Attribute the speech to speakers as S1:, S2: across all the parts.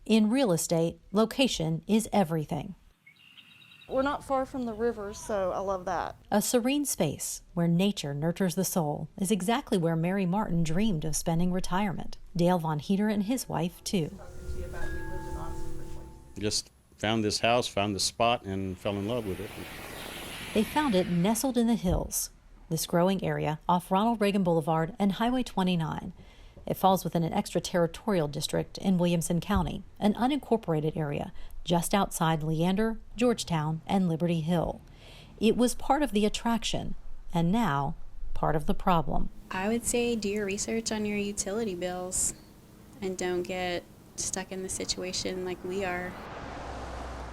S1: In real estate, location is everything.
S2: We're not far from the river, so I love that.
S1: A serene space where nature nurtures the soul is exactly where Mary Martin dreamed of spending retirement. Dale Von Heater and his wife, too.
S3: Just found this house, found this spot, and fell in love with it.
S1: They found it nestled in the hills, this growing area off Ronald Reagan Boulevard and Highway 29. It falls within an extraterritorial district in Williamson County, an unincorporated area just outside Leander, Georgetown, and Liberty Hill. It was part of the attraction, and now part of the problem.
S4: I would say do your research on your utility bills and don't get stuck in the situation like we are.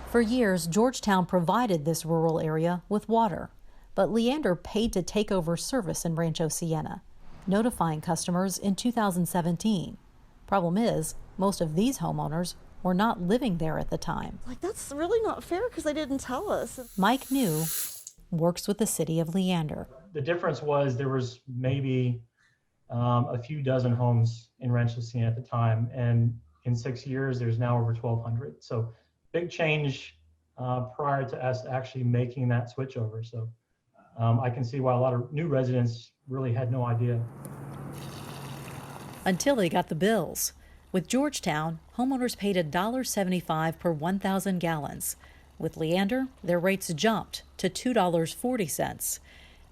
S1: For years, Georgetown provided this rural area with water, but Leander paid to take over service in Rancho Siena, notifying customers in 2017. Problem is, most of these homeowners were not living there at the time.
S2: That's really not fair because they didn't tell us.
S1: Mike New works with the city of Leander.
S5: The difference was there was maybe a few dozen homes in Rancho Siena at the time, and in 6 years there's now over 1,200. So big change prior to us actually making that switch over. So I can see why a lot of new residents really had no idea.
S1: Until they got the bills. With Georgetown, homeowners paid $1.75 per 1,000 gallons. With Leander, their rates jumped to $2.40.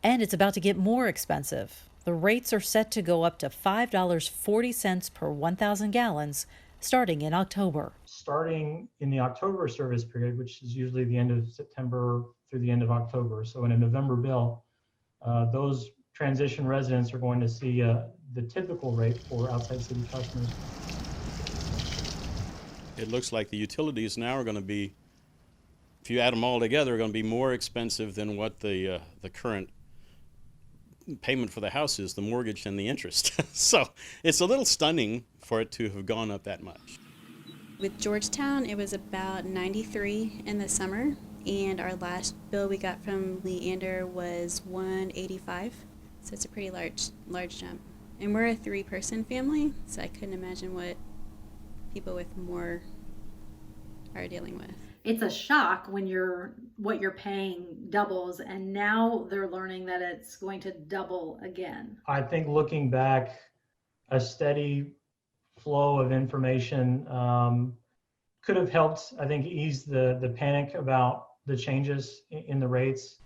S1: And it's about to get more expensive. The rates are set to go up to $5.40 per 1,000 gallons starting in October.
S5: Starting in the October service period, which is usually the end of September through the end of October, so in a November bill, those transition residents are going to see the typical rate for outside city customers.
S3: It looks like the utilities now are going to be, if you add them all together, are going to be more expensive than what the current payment for the house is, the mortgage and the interest. So it's a little stunning for it to have gone up that much.
S4: With Georgetown, it was about 93 in the summer, and our last bill we got from Leander was 185. So it's a pretty large jump. And we're a 3-person family, so I couldn't imagine what people with more are dealing with.
S6: It's a shock when what you're paying doubles, and now they're learning that it's going to double again.
S5: I think looking back, a steady flow of information could have helped, I think, ease the panic about the changes in the rates.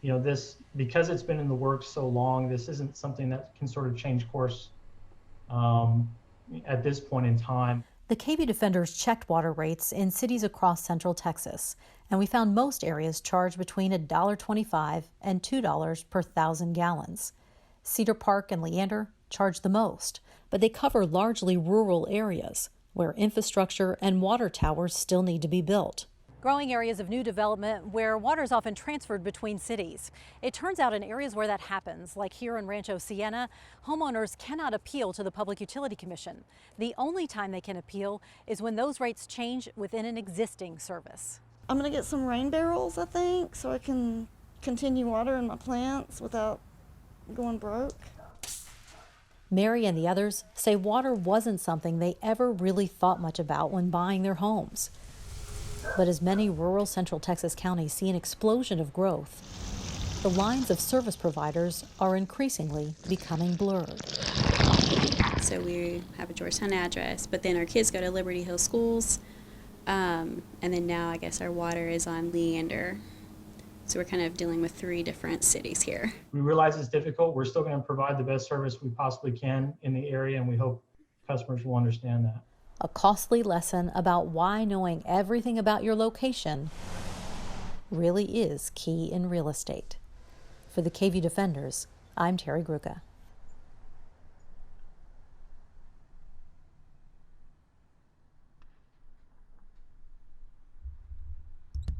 S5: This, because it's been in the works so long, this isn't something that can sort of change course at this point in time.
S1: The KV Defenders checked water rates in cities across central Texas, and we found most areas charge between $1.25 and $2 per 1,000 gallons. Cedar Park and Leander charge the most, but they cover largely rural areas where infrastructure and water towers still need to be built. Growing areas of new development where water is often transferred between cities. It turns out in areas where that happens, like here in Rancho Siena, homeowners cannot appeal to the Public Utility Commission. The only time they can appeal is when those rates change within an existing service.
S2: I'm going to get some rain barrels, I think, so I can continue watering my plants without going broke.
S1: Mary and the others say water wasn't something they ever really thought much about when buying their homes. But as many rural central Texas counties see an explosion of growth, the lines of service providers are increasingly becoming blurred.
S4: So we have a Georgetown address, but then our kids go to Liberty Hill schools, and then now I guess our water is on Leander. So we're kind of dealing with 3 different cities here.
S5: We realize it's difficult. We're still going to provide the best service we possibly can in the area, and we hope customers will understand that.
S1: A costly lesson about why knowing everything about your location really is key in real estate. For the KV Defenders, I'm Terry Gruca.